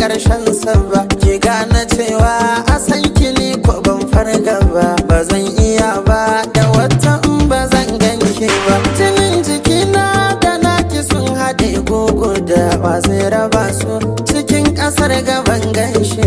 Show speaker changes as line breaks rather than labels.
karshen sa ba. Ki gane cewa a san kini ko ban farga ba. Ba zan iya ba da wata in ba zan ganki ba. Jinin jikina da naki sun haɗe gugu da ba zai raba su. Cikin ƙasar gaban ganshi